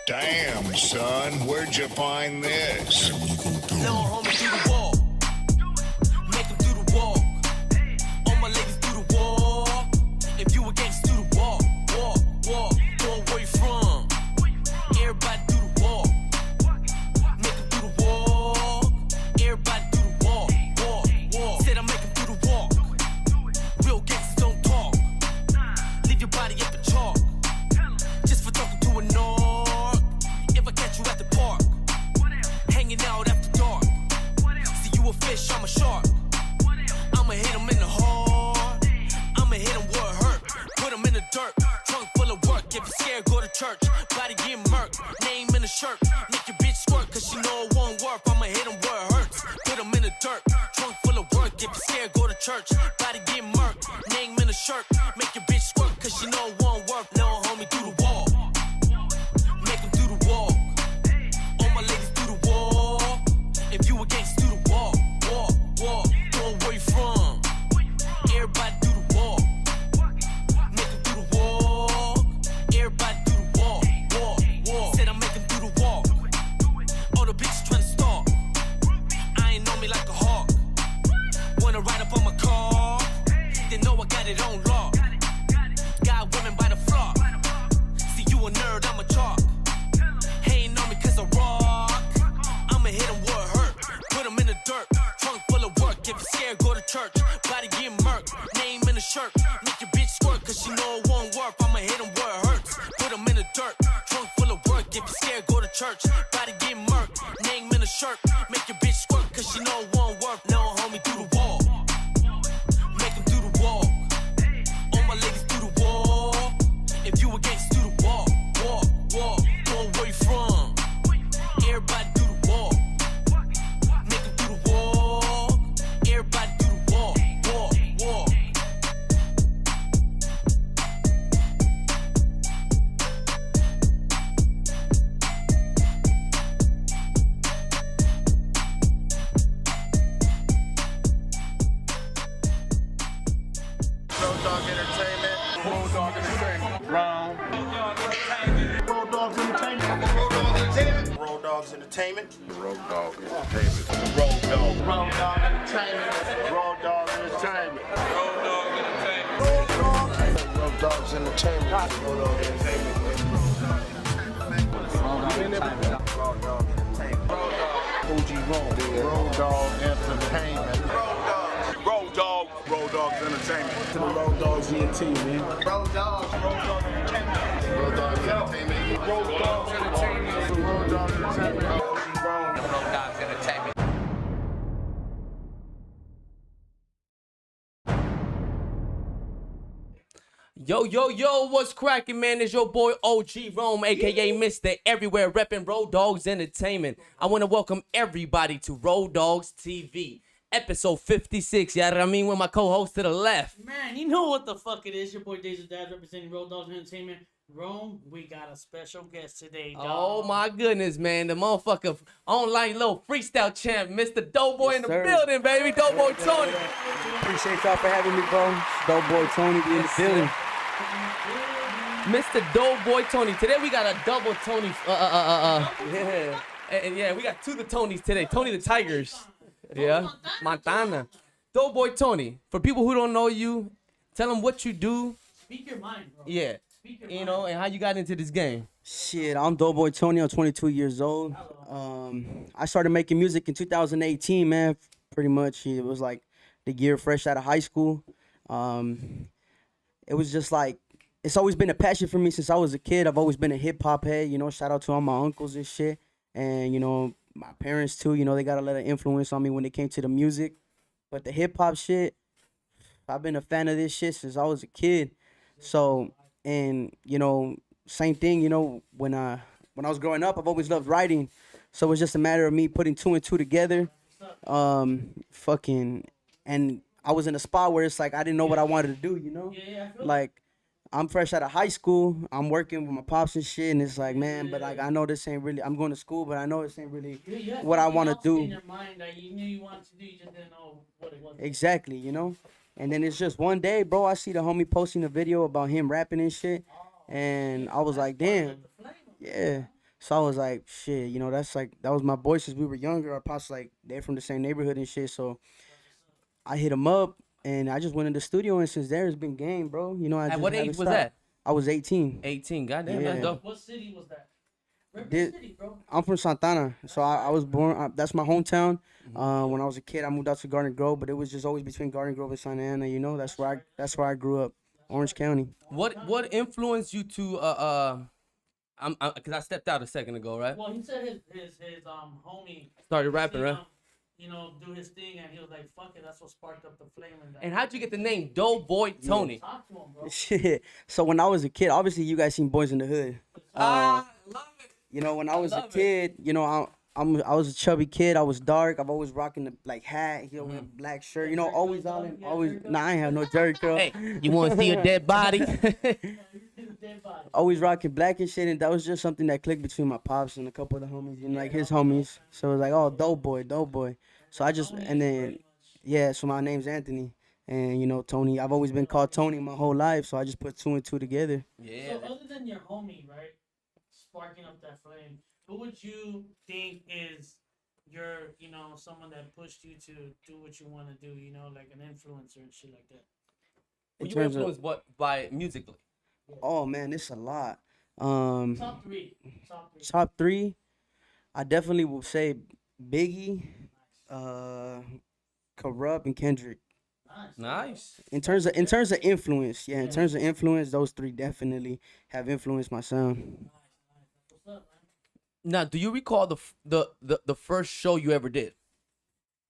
Damn, son, where'd you find this? Little homie do the wall. Make them do the wall. All my ladies do the wall. If you a gangster, do the wall. Walk. Go where you from. Everybody do the wall. Make them do the wall. Everybody do the wall. Said I make them do the walk. Real gangsters don't talk. Leave your body up in chalk. Just for talking to a narc. If I catch you at the park, hanging out after dark. See you a fish, I'm a shark. I'ma hit him in the heart. I'ma hit him where it hurt. Put him in the dirt. Trunk full of work. If you scared, go to church. Body get murked. Name in the shirt. Make your bitch squirt, cause she know it won't work. I'ma hit him where it hurts. Put him in the dirt. Trunk full of work. If you scared, go to church. Body get murked. Name in the shirt. Make your bitch squirt, cause she know it won't work. Little homie do the wall. Make him do the wall. All my ladies do the wall. If you a gangster, do the wall. Go where you from. Everybody do the wall. Make them do the wall. Everybody do the wall. Said I make them do the wall. All the bitches tryna stalk. I ain't know me like a hawk. Wanna ride up on my car. They know I got it on lock. Got women by the flock. See you a nerd, I'm a chalk. Hating on me cause I rock. I'ma hit him where it hurt. Put him in the dirt. Trunk full of work. If you scared, go to church. Body get murked. Name in the shirt. Make your bitch squirt cause she know it won't work. I'ma hit him where it hurts. Put him in the dirt. Trunk full of work. If you scared, go to church. Body get murked. Name in the shirt. Make your bitch squirt cause she know it won't work. Little homie do the wall. Make him do the wall. All my ladies do the wall. If you a gangster, do the wall. Go where you from. Everybody do the wall. Make them do the wall. Everybody do the wall. Rowdoggs Entertainment. Rowdoggs Entertainment. Rowdoggs Entertainment. Rowdoggs Entertainment. Rowdoggs Entertainment. Rowdoggs Entertainment. Rowdoggs Entertainment. Rowdoggs Entertainment. Rowdoggs Entertainment. OG Rowdoggs Entertainment. Rowdoggs Entertainment. To the Rowdoggs ENT, man. Rowdoggs Entertainment. Rowdoggs Entertainment. Rowdoggs Entertainment. Rowdoggs Entertainment. Rowdoggs Entertainment. Yo, what's cracking, man? It's your boy OG Rome, aka Mr. Everywhere, repping Rowdoggs Entertainment. I want to welcome everybody to Rowdoggs TV, episode 56. Yeah, I mean, with my co-host to the left. Man, you know what the fuck it is. Your boy Dazer Dabs representing Rowdoggs Entertainment. Rome, we got a special guest today, dog. Oh my goodness, man. The motherfucker online little freestyle champ, Mr. Doughboy in the sir. building, baby. Doughboy Tony. Appreciate y'all for having me, bro. Doughboy Tony be in the building. Mr. Doughboy Tony. Today we got a double Tony. Yeah. And yeah, we got two the Tonys today. Tony the Tigers. Yeah. Montana. Doughboy Tony. For people who don't know you, tell them what you do. Speak your mind, bro. Yeah. Speak your You mind. know, and how you got into this game. Shit, I'm Doughboy Tony. I'm 22 years old. I started making music in 2018, man. Pretty much, it was like the year fresh out of high school. It was just like, it's always been a passion for me since I was a kid. I've always been a hip hop head, you know, shout out to all my uncles and shit. And, you know, my parents too, you know, they got a lot of influence on me when it came to the music. But the hip hop shit, I've been a fan of this shit since I was a kid. So, and, you know, same thing, you know, when I was growing up, I've always loved writing. So it's just a matter of me putting two and two together. And I was in a spot where it's like I didn't know what I wanted to do, you know? Yeah, I feel Like, I'm fresh out of high school. I'm working with my pops and shit, and it's like, man, but like I know this ain't really. I'm going to school, but I know this ain't really what I want to do. In your mind that you knew you wanted to do, you just didn't know what it was. Exactly, you know. And then it's just one day, bro. I see the homie posting a video about him rapping and shit, and I was like, damn, yeah. So I was like, shit, you know, that was my boy since we were younger. Our pops like they're from the same neighborhood and shit. So I hit him up and I just went in the studio and since there it's been game, bro. You know, I At just what haven't age was stopped. that? I was 18. 18. Goddamn, Yeah. that's dope. What city was that? Rep Did- city, bro. I'm from Santana, so I was born. That's my hometown. When I was a kid, I moved out to Garden Grove, but it was just always between Garden Grove and Santa Ana. You know, that's where I grew up, Orange County. What influenced you to because I stepped out a second ago, right? Well, he said his homie Started rapping, seen right? him, you know, do his thing, and he was like, "Fuck it," that's what sparked up the flame. And how'd you get the name Doughboy Tony? Talk to him, bro. Shit. So when I was a kid, obviously you guys seen Boys in the Hood. Love it. You know, when I was a love it. kid, you know, I was a chubby kid. I was dark. I've always rocking the like hat, you know, with a black shirt. You know, always on it. Always. Nah, I ain't have no jerry curl. Hey, you want to see a dead body? Dead body. Always rocking black and shit, and that was just something that clicked between my pops and a couple of the homies, and like his homies. So it was like, oh, Doughboy. So I just and then yeah, so my name's Anthony, and you know Tony. I've always been called Tony my whole life, so I just put two and two together. Yeah. So other than your homie, right, sparking up that flame, who would you think is your, you know, someone that pushed you to do what you want to do, you know, like an influencer and shit like that? Were In you terms of- influenced by musically? Oh man, it's a lot. Top three. Top three, I definitely will say Biggie, Corrupt, and Kendrick. Nice. In terms of influence, yeah, in terms of influence, those three definitely have influenced my sound. What's up, man? Now, do you recall the first show you ever did?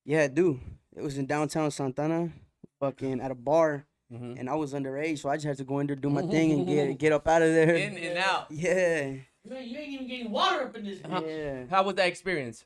Yeah, I do. It was in downtown Santana, fucking at a bar, Mhm. and I was underage, so I just had to go in there, do my thing, and get up out of there. In and out. Yeah, You ain't even getting water up in this bitch. yeah. How was that experience?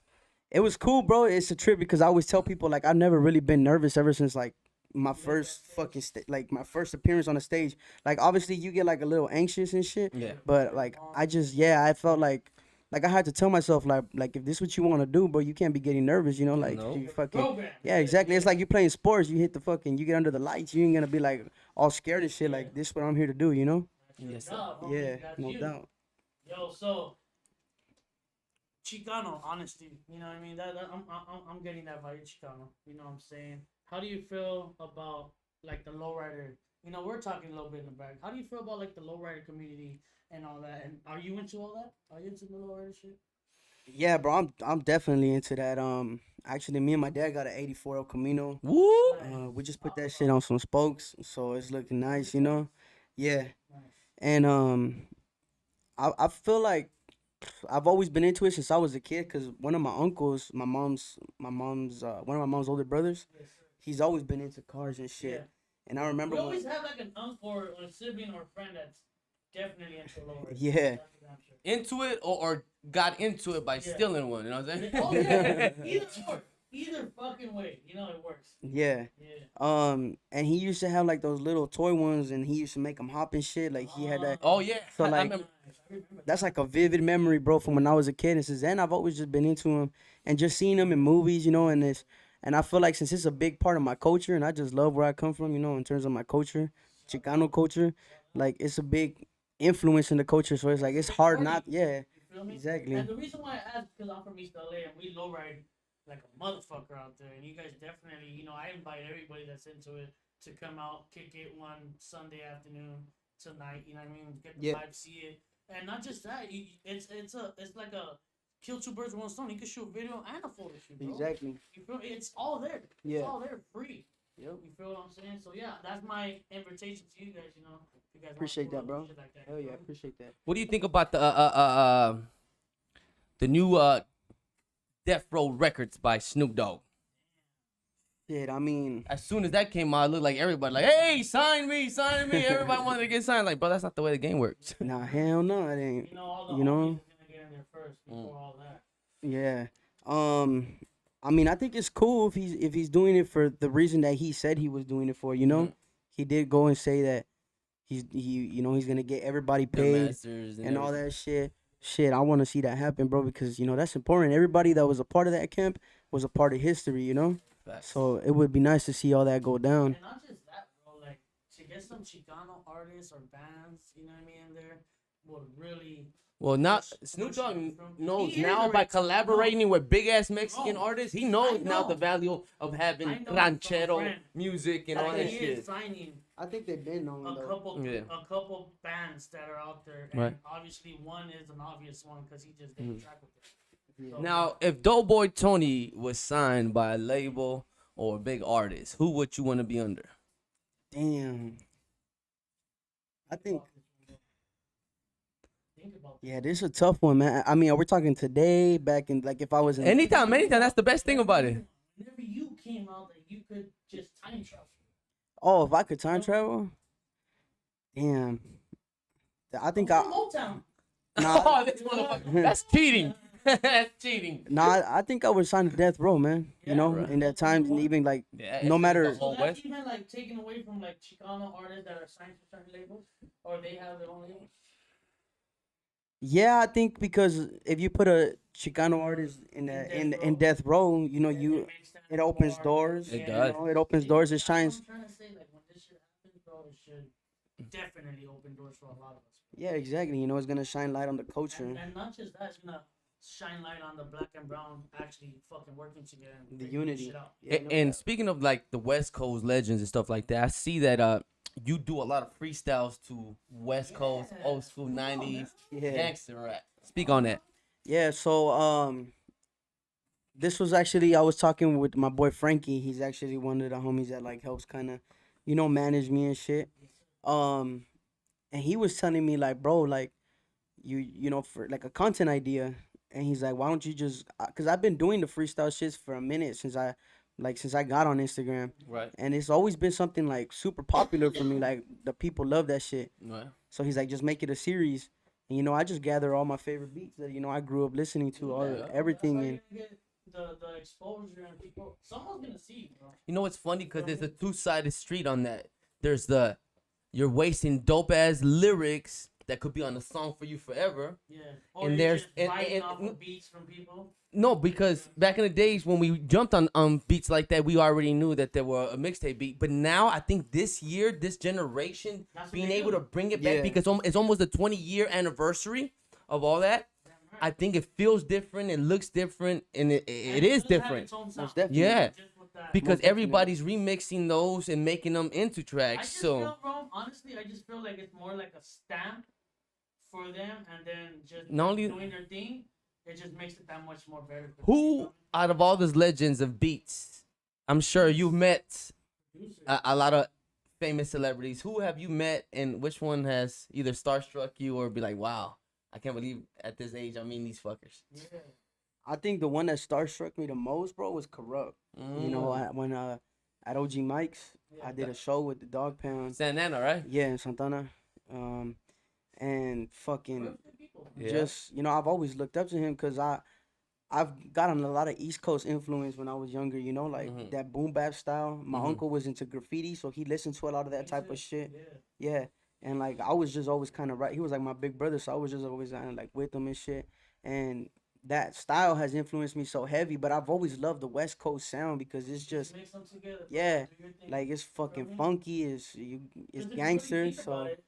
It was cool, bro. It's a trip because I always tell people like I've never really been nervous ever since like my first fucking like my first appearance on the stage. Like obviously you get like a little anxious and shit. Yeah. But like I felt like I had to tell myself like if this is what you want to do, bro, you can't be getting nervous, you know, like No. you fucking Program. yeah, exactly. It's like you're playing sports. You hit the fucking you get under the lights. You ain't gonna be like all scared and shit. Like this is what I'm here to do, you know? Yes, sir. Job, homie. Yeah, That's no you. doubt. Yo, so Chicano, honesty. You know what I mean? That I'm getting that vibe, Chicano. You know what I'm saying? How do you feel about like the lowrider? You know, we're talking a little bit in the back. How do you feel about like the lowrider community and all that? And are you into all that? Are you into the lowrider shit? Yeah, bro, I'm definitely into that. Actually, me and my dad got an '84 El Camino. Woo! We just put that shit on some spokes, so it's looking nice, you know. Yeah, Nice. and I feel like I've always been into it since I was a kid. Cause one of my uncles, one of my mom's older brothers, Yes, sir. he's always been into cars and shit. Yeah. And I remember We when, always have like an uncle or a sibling or a friend that's definitely into lowrider. Yeah. That's for damn sure. Into it or got into it by Yeah. stealing one, you know what I'm saying? Oh yeah, either fucking way, you know it works. yeah, Yeah. and he used to have like those little toy ones, and he used to make them hop and shit. Like he had that. Oh yeah. So, I like- remember. I remember. That's like a vivid memory, bro, from when I was a kid. And since then, I've always just been into him and just seeing him in movies, you know. And I feel like since it's a big part of my culture, and I just love where I come from, you know, in terms of my culture, Chicano culture, like it's a big influence in the culture. So it's like it's hard not, yeah, You feel me? exactly. And the reason why I asked because I'm from East LA and we lowride like a motherfucker out there, and you guys definitely, you know, I invite everybody that's into it to come out, kick it one Sunday afternoon tonight. You know what I mean? Get the Yeah. vibe, see it, and not just that. It's like a kill two birds with one stone. You can shoot a video and a photo shoot, bro. Exactly. You feel? It's all there. It's Yeah. all there free. Yep. You feel what I'm saying? So yeah, that's my invitation to you guys. You know, if you guys wanna Appreciate pull that, up bro. and shit like that, Hell you yeah, feel me? appreciate that. What do you think about the new Death Row Records by Snoop Dogg? Shit, I mean, As soon as that came out, it looked like everybody like, hey, sign me. Everybody wanted to get signed. Like, bro, that's not the way the game works. nah, hell no, it ain't. You know, all the You know? homies is gonna get in there first before all that. Yeah. I mean, I think it's cool if he's doing it for the reason that he said he was doing it for. You know, Mhm. he did go and say that he's gonna get everybody The paid masters and all everything. that shit. Shit, I want to see that happen, bro, because you know that's important. Everybody that was a part of that camp was a part of history. You know, Facts. so it would be nice to see all that go down. And not just that, bro. Like to get some Chicano artists or bands, you know what I mean, in there. would really. Well, not push Snoop it Dogg from- knows He is now by already- collaborating with big ass Mexican No, artists. He I knows now know. the value of I having know from a ranchero friend music and that all that he shit. is signing I think they've been knowing a though. couple bands that are out there, and Right. obviously one is an obvious one because he just didn't track with it. So, Now, if Doughboy Tony was signed by a label or a big artist, who would you want to be under? Damn. I think. think about Yeah, this is a tough one, man. I mean, we're talking today, back in like if I was in. Anytime. That's the best thing about it. whenever you came out that you could just time travel. Oh, if I could time travel. Damn. I think I. Motown. Nah, Oh, this motherfucker. That's cheating. That's cheating. nah, I think I would sign to Death Row, man. You know, Right. in that time, and even like Yeah, no matter. the So whole that's West. even like taken away from like Chicano artists that are signed to certain labels, or they have their own labels. Yeah, I think because if you put a Chicano artist in Death Row, you know, And makes them it opens more- doors. It you does. know, it opens doors. It That's what shines. I'm trying to say, like when this shit happens, bro, it should definitely open doors for a lot of us. Yeah, exactly. You know, it's gonna shine light on the culture. And not just that, it's gonna shine light on the black and brown actually fucking working together. And The figuring this unity. shit out. Yeah, And speaking of like the West Coast legends and stuff like that, I see that you do a lot of freestyles to West Coast, Yeah. old school '90s Yeah. gangster rap. Speak on that. Yeah, so this was actually I was talking with my boy Frankie. He's actually one of the homies that like helps kind of, you know, manage me and shit. And he was telling me like, bro, like you know, for like a content idea, and he's like, why don't you just cuz I've been doing the freestyle shits for a minute since I got on Instagram, Right. and it's always been something like super popular for me, like the people love that shit. Right. So he's like, just make it a series. And, you know, I just gather all my favorite beats that, you know, I grew up listening to, everything. That's how And you're gonna get the exposure and people. Someone's gonna see you, bro. You know what's funny? Because there's a two-sided street on that. There's the you're wasting dope ass lyrics that could be on a song for you forever. Yeah. And Or you're there's- just and- biting and- off of beats from people. No, because back in the days when we jumped on beats like that, we already knew that there were a mixtape beat. But now I think this year, this generation, That's what being they able do. to bring it back Yeah. because it's almost the 20-year anniversary of all that. I think it feels different, it looks different, and it And is does have different. its own sound. definitely. Yeah. Just with that. Because Most definitely. everybody's remixing those and making them into I tracks. just So feel, bro, honestly, I just feel like it's more like a stamp for them, and then just Not only- doing their thing, it just makes it that much more better. for who out of all those legends of beats, I'm sure you've met producers. a lot of famous celebrities. Who have you met, and which one has either starstruck you or be like, wow, I can't believe at this age I'm meeting these fuckers. Yeah. I think the one that starstruck me the most, bro, was Corrupt. You know, when at OG Mike's, I did a show with the Dog Pound. Santa Ana, right? Yeah, in Santana. And fucking Good people. Yeah. just, you know, I've always looked up to him because I've gotten a lot of East Coast influence when I was younger, you know, like that boom bap style. My uncle was into graffiti, so he listened to a lot of that type of shit. Yeah. Yeah. And like I was just always kind of right. He was like my big brother, so I was just always kind of like with him and shit. And that style has influenced me so heavy, but I've always loved the West Coast sound because it's just Mix them together. yeah, Do your thing. like it's fucking Mhm. funky, it's 'Cause if you really gangster. think So about it,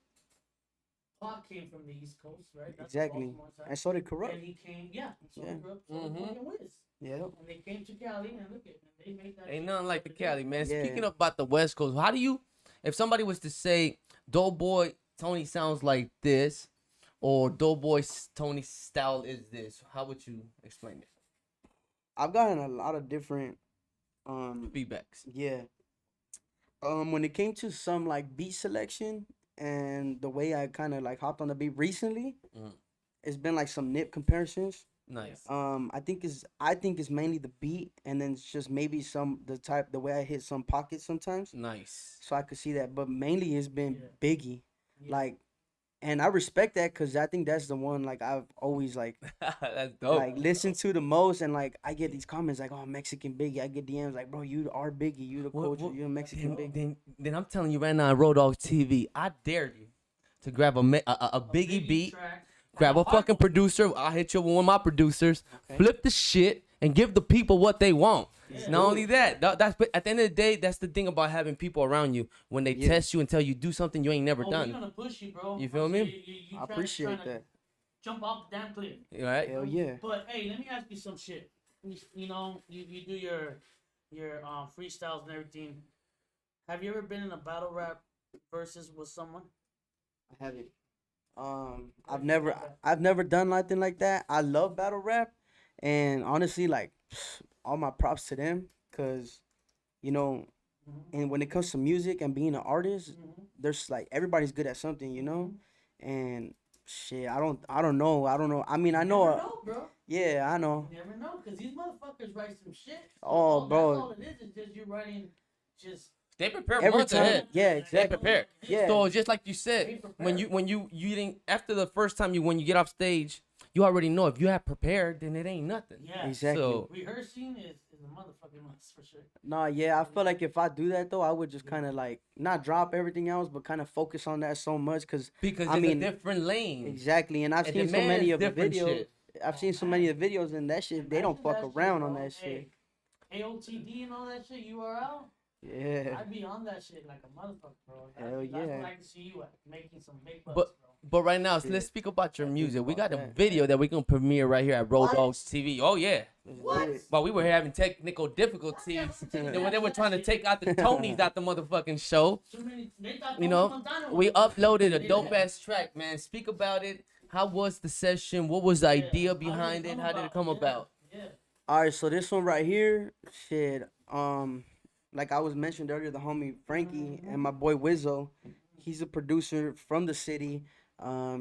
Pac came from the East Coast, right? That's exactly, Baltimore side. and so did Corrupt. And he came, yeah. And so Yeah. grew up, so Mhm. fucking Wiz. Yeah. And they came to Cali and look at, and they made that. Ain't shit nothing like the together. Cali, man. Yeah. Speaking about the West Coast, how do you, if somebody was to say, Doughboy Tony sounds like this, or Doughboy Tony style is this, how would you explain it? I've gotten a lot of different Feedbacks. yeah. When it came to some like beat selection and the way I kind of like hopped on the beat recently, it's been like some nip comparisons. Nice. I think it's mainly the beat, and then it's just maybe the way I hit some pockets sometimes, Nice. so I could see that. But mainly it's been Yeah. Biggie, like, and I respect that because I think that's the one like I've always like That's dope. like listened to the most, and like I get these comments like, oh, Mexican Biggie. I get DMs like, bro, you are Biggie, you the culture, you're a Mexican Biggie. Then I'm telling you right now, Rowdoggs TV, I dare you to grab a Biggie beat, track. grab And a fucking producer. I'll hit you with one of my producers, Okay. flip the shit, and give the people what they want. Not only that, that's but at the end of the day, that's the thing about having people around you. When they test you and tell you do something you ain't never done. We're gonna push you, bro. You feel me? You I appreciate that. Jump off the damn cliff. Right? Hell yeah. But hey, let me ask you some shit. You know, you do your freestyles and everything. Have you ever been in a battle rap versus with someone? I haven't. I've never done nothing like that. I love battle rap, and honestly, like, all my props to them, cause, you know, and when it comes to music and being an artist, there's like everybody's good at something, you know, and shit, I don't know. I mean, I know. You never know, bro. Yeah, I know. You never know, cause these motherfuckers write some shit. Oh, bro. That's all it is just you writing, just. They prepare Every months time, ahead. yeah, They exactly. prepare. Yeah. So just like you said, when you didn't, after the first time when you get off stage, you already know if you have prepared, then it ain't nothing. Yeah. Exactly. So Rehearsing is a motherfucking must for sure. Nah, yeah, I feel like if I do that though, I would just kind of like not drop everything else, but kind of focus on that so much, because I it's mean, a different lane. exactly. And I've It seen so many demands of the different videos. shit. I've seen so many of the videos, and that shit, they don't Imagine fuck that shit, around on bro. that shit. Hey, AOTD and all that shit, URL. Yeah. I'd be on that shit like a motherfucker, bro. Hell That's yeah. what I can see you at, making some big bucks, But bro. but right now, let's speak about your music. We got a that. video that we're gonna premiere right here at Rowdoggs TV. Oh yeah. What? But we were having technical difficulties. When they were trying to take out the Tonys out the motherfucking show. They thought You know, Montana was- we uploaded a dope ass track, man. Speak about it. How was the session? What was the idea behind it? How did it come about? Yeah. All right, so this one right here, shit. Like I was mentioned earlier, the homie Frankie and my boy Wizzo, he's a producer from the city.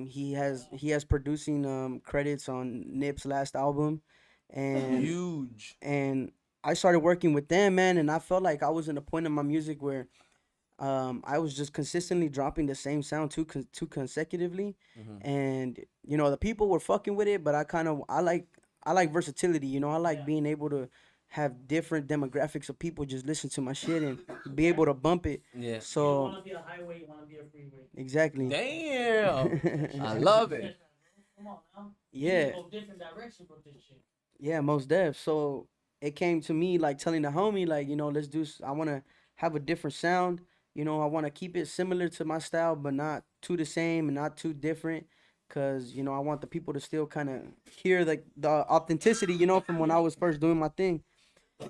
He has producing credits on Nip's last album, and Huge. and I started working with them, man, and I felt like I was in a point in my music where I was just consistently dropping the same sound too consecutively, and you know the people were fucking with it, but I like versatility, you know. I like being able to have different demographics of people just listen to my shit and be able to bump it. Yeah. You So want to be a highway, you want to be a freeway. exactly. Damn. I love it. Come on now. Yeah. You go different directions with this shit. Yeah, most def. So it came to me like telling the homie, like, you know, I want to have a different sound. You know, I want to keep it similar to my style, but not too the same and not too different. Cause, you know, I want the people to still kind of hear the authenticity, you know, from when I was first doing my thing.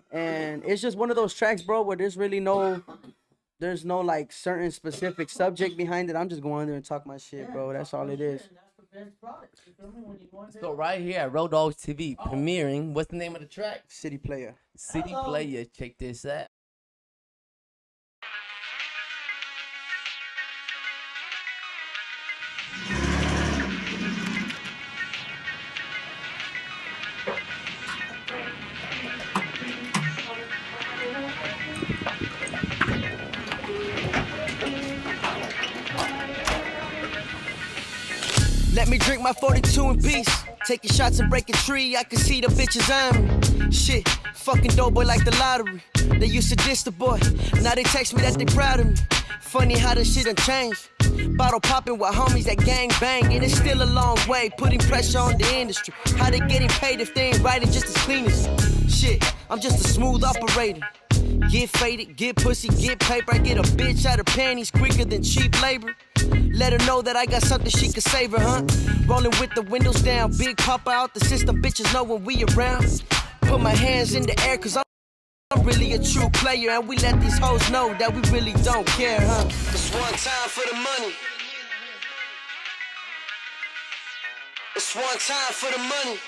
And it's just one of those tracks, bro, where there's no like certain specific subject behind it. I'm just going there and talk my shit, bro. That's all it is. And that's the best product. You feel me? When you go in there, So right here at Rowdoggs TV, premiering. What's the name of the track? City Player. City Player. Check this out. Let me drink my 42 in peace. Taking shots and breaking tree, I can see the bitches on me. Shit, fucking DOUGHBOY like the lottery. They used to diss the boy, now they text me that they proud of me. Funny how this shit done changed. Bottle popping with homies that gang bang, and it's still a long way, putting pressure on the industry. How they getting paid if they ain't writing just as clean as shit? I'm just a smooth operator. Get faded, get pussy, get paper. I get a bitch out of panties quicker than cheap labor. Let her know that I got something she can savor, huh? Rolling with the windows down, big papa out the system. Bitches know when we around. Put my hands in the air, cause I'm really a true player. And we let these hoes know that we really don't care, huh? It's one time for the money. It's one time for the money.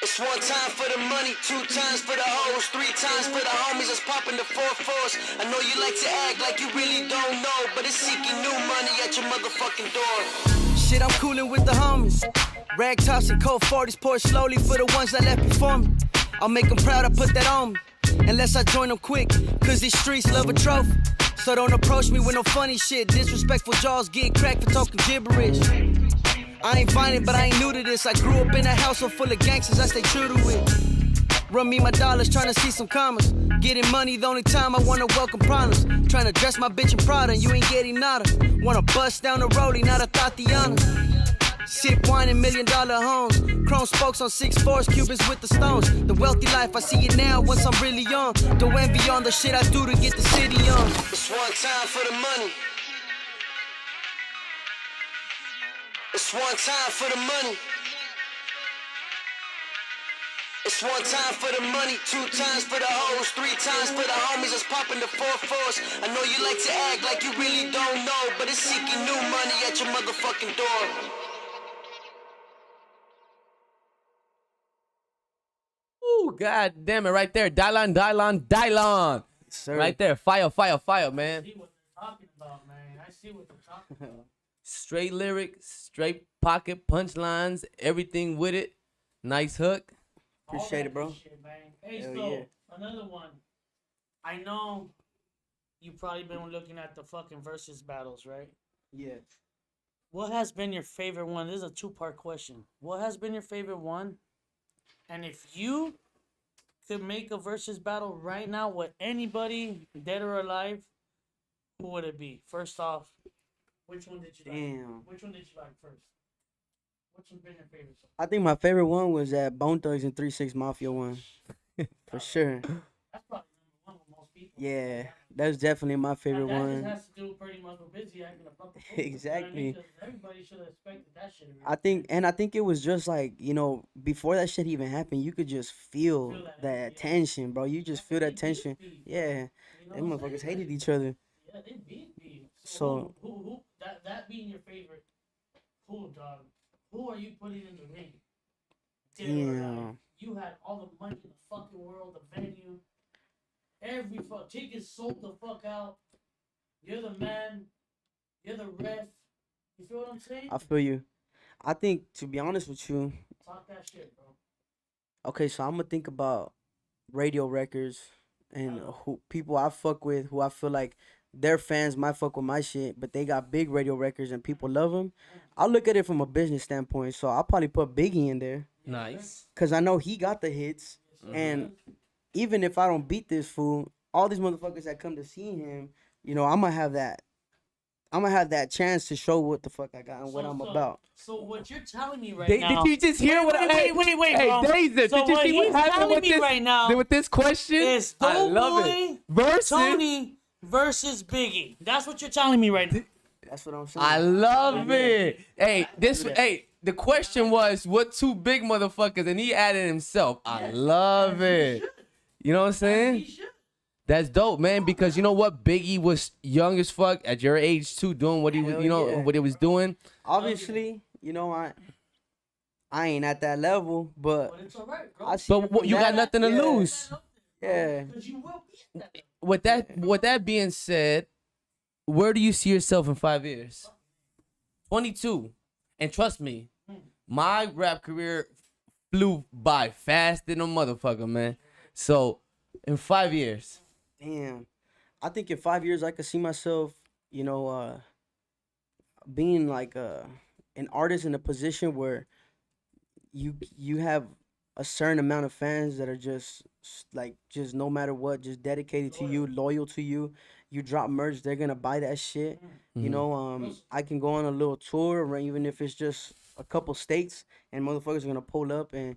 It's one time for the money, 2 times for the hoes, 3 times for the homies that's popping the 4-4s. I know you like to act like you really don't know, but it's seeking new money at your motherfucking door. Shit, I'm coolin' with the homies. Rag tops and cold 40s pour slowly for the ones that left before me. I'll make them proud, I put that on me. Unless I join them quick, cause these streets love a trophy. So don't approach me with no funny shit. Disrespectful jaws get cracked for talking gibberish. I ain't violent, but I ain't new to this. I grew up in a household full of gangsters, I stay true to it. Run me my dollars, tryna see some commas. Getting money the only time I wanna welcome problems. Tryna dress my bitch in Prada, you ain't getting nada. Wanna bust down the rollie, not a Tatiana. Sip wine in $1,000,000 homes. Chrome spokes on 6'4", Cubans with the stones. The wealthy life, I see it now once I'm really young. Don't envy on the shit I do to get the city on. It's one time for the money. It's one time for the money. It's one time for the money, 2 times for the hoes, 3 times for the homies that's popping the 4-4s. I know you like to act like you really don't know, but it's seeking new money at your motherfucking door. Ooh, god damn it, right there. Dylan. Sir. Right there. Fire, man. I see what they're talking about, man. I see what they're talking about. Straight lyric, straight pocket punchlines, everything with it. Nice hook. Appreciate it, bro. Shit, man. Hey, Hell so yeah. another one. I know you probably been looking at the fucking versus battles, right? Yeah. What has been your favorite one? This is a 2-part question. What has been your favorite one? And if you could make a versus battle right now with anybody, dead or alive, who would it be? First off, which one did you like? Damn. Which one did you like first? Which one's been your favorite? I think my favorite one was that Bone Thugs and 3-6 Mafia one. For sure. That's probably number one with most people. Yeah. That's definitely my favorite That one. just has to do pretty much with busy acting a fucking fool. Exactly. You know what I mean? 'Cause everybody should have expected that shit. I think it was just like, you know, before that shit even happened, you could just feel Feel that, that yeah. tension, bro. You just feel that They beef tension. beef, Yeah. You know Them what I'm motherfuckers saying? hated each other. Yeah, they beat me. So- who that being your favorite, who, dog? Who are you putting in the ring? Dead or alive. Damn. You had all the money in the fucking world, the venue, every tickets sold the fuck out. You're the man. You're the ref. You feel what I'm saying? I feel you. I think, to be honest with you, Talk that shit, bro. okay, so I'm gonna think about radio records and who people I fuck with, who I feel like their fans might fuck with my shit, but they got big radio records and people love them. I'll look at it from a business standpoint, so I'll probably put Biggie in there Nice. because I know he got the hits, and even if I don't beat this fool, all these motherfuckers that come to see him, you know, I'm gonna have that chance to show what the fuck I got and what I'm about. So what you're telling me right Did now? you just hear what I wait, Hey, bro. Dazer, So did you what see what he's happened telling with me this, right now with this question? is I love it. Doughboy, Versus. Tony versus Biggie. That's what you're telling me right now. That's what I'm saying. I love it. Hey, the question was what 2 big motherfuckers, and he added himself. I love it. You know what I'm He saying? should. That's dope, man. Because you know what, Biggie was young as fuck at your age too, doing what he was, Hell you know, yeah. what he was doing. Obviously, you know, I ain't at that level, but But it's alright, bro. I see But it what, from you got that- nothing to yeah. lose. Yeah. Because you will be at that. With that being said, where do you see yourself in 5 years? 22. And trust me, my rap career flew by fast than a motherfucker, man. So, in 5 years. Damn. I think in 5 years I could see myself, you know, being like an artist in a position where you have a certain amount of fans that are just no matter what, just dedicated to you, loyal to you. You drop merch, they're gonna buy that shit. You know, I can go on a little tour, or even if it's just a couple states, and motherfuckers are gonna pull up and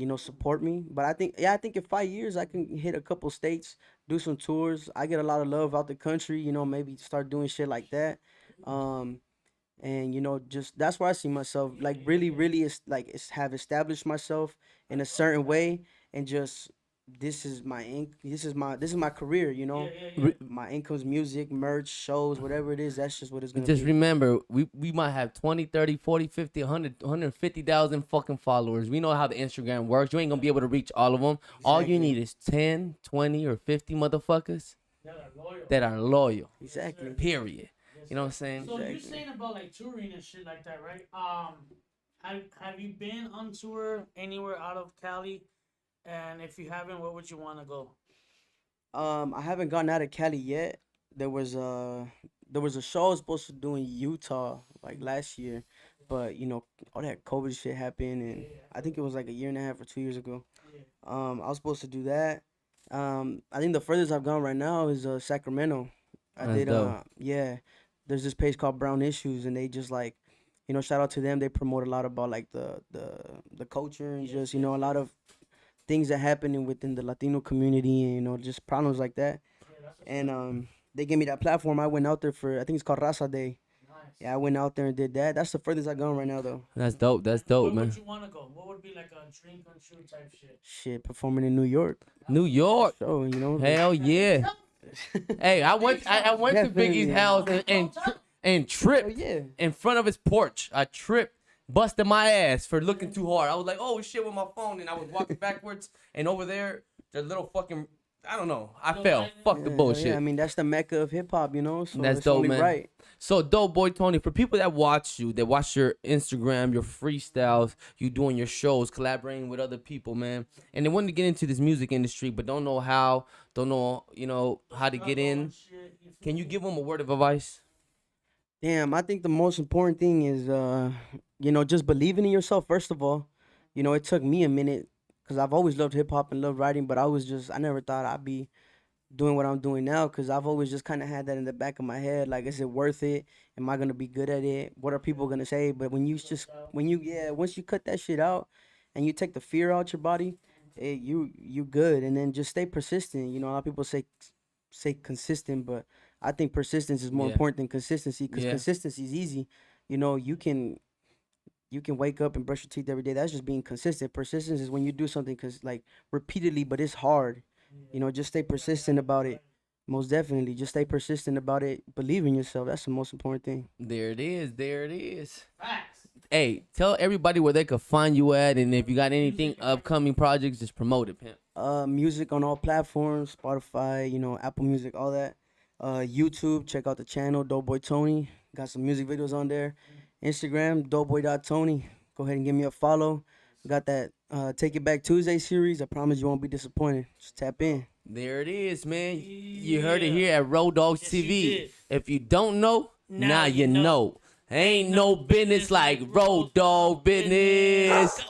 you know, support me. But I think in 5 years I can hit a couple states, do some tours. I get a lot of love out the country, you know, maybe start doing shit like that. And you know, just that's where I see myself, like really have established myself in a certain way, and just this is my career, you know. My income's music, merch, shows, whatever it is. That's just what it's gonna Just be. remember, we might have 20, 30, 40, 50, 100, 150,000 fucking followers. We know how the Instagram works. You ain't gonna be able to reach all of them. All you need is 10, 20, or 50 motherfuckers that are loyal. Exactly. Period. You know what I'm saying? So you're saying about like touring and shit like that, right? Have you been on tour anywhere out of Cali? And if you haven't, where would you want to go? I haven't gotten out of Cali yet. There was a show I was supposed to do in Utah like last year, but you know, all that COVID shit happened, and I think it was like a year and a half or 2 years ago. I was supposed to do that. I think the furthest I've gone right now is Sacramento. I That's did dope. yeah. There's this page called Brown Issues, and they just like You know, shout out to them. They promote a lot about like the culture and just, you know, a lot of things that happen within the Latino community and, you know, just problems like that. And they gave me that platform. I went out there for, I think it's called Raza Day. Yeah, I went out there and did that. That's the furthest I've gone right now, though. That's dope. That's dope, Where man. would you want to go? What would be like a dream come true type shit? Shit, performing in New York. New York. So, you know. Hell yeah. Hey, I went to Definitely. Biggie's house and tripped yeah. in front of his porch. I tripped, busted my ass for looking too hard. I was like, oh shit, with my phone, and I was walking backwards, and over there, the little fucking, I don't know, I fell. Fuck the bullshit. Yeah, I mean, that's the mecca of hip hop, you know. So That's it's dope, only man. right. So, Doughboy Tony, for people that watch you, that watch your Instagram, your freestyles, you doing your shows, collaborating with other people, man, and they want to get into this music industry, but don't know how, don't know, you know, how to get in. Can you give them a word of advice? Damn, I think the most important thing is, you know, just believing in yourself, first of all. You know, it took me a minute because I've always loved hip hop and loved writing, but I never thought I'd be doing what I'm doing now because I've always just kind of had that in the back of my head. Like, is it worth it? Am I going to be good at it? What are people going to say? But once you cut that shit out and you take the fear out your body, you good. And then just stay persistent. You know, a lot of people say consistent, but I think persistence is more important than consistency because consistency is easy. You know, you can wake up and brush your teeth every day. That's just being consistent. Persistence is when you do something like repeatedly, but it's hard. You know, just stay persistent about it. Most definitely. Just stay persistent about it. Believe in yourself. That's the most important thing. There it is. There it is. Hey, tell everybody where they could find you at, and if you got anything upcoming projects, just promote it, pimp. Music on all platforms, Spotify, you know, Apple Music, all that. YouTube, check out the channel, Doughboy Tony. Got some music videos on there. Instagram, doughboy.tony. Go ahead and give me a follow. Got that Take It Back Tuesday series. I promise you won't be disappointed. Just tap in. There it is, man. You heard it here at Rowdoggs TV. If you don't know, now you know. Ain't no business like Road Dog business.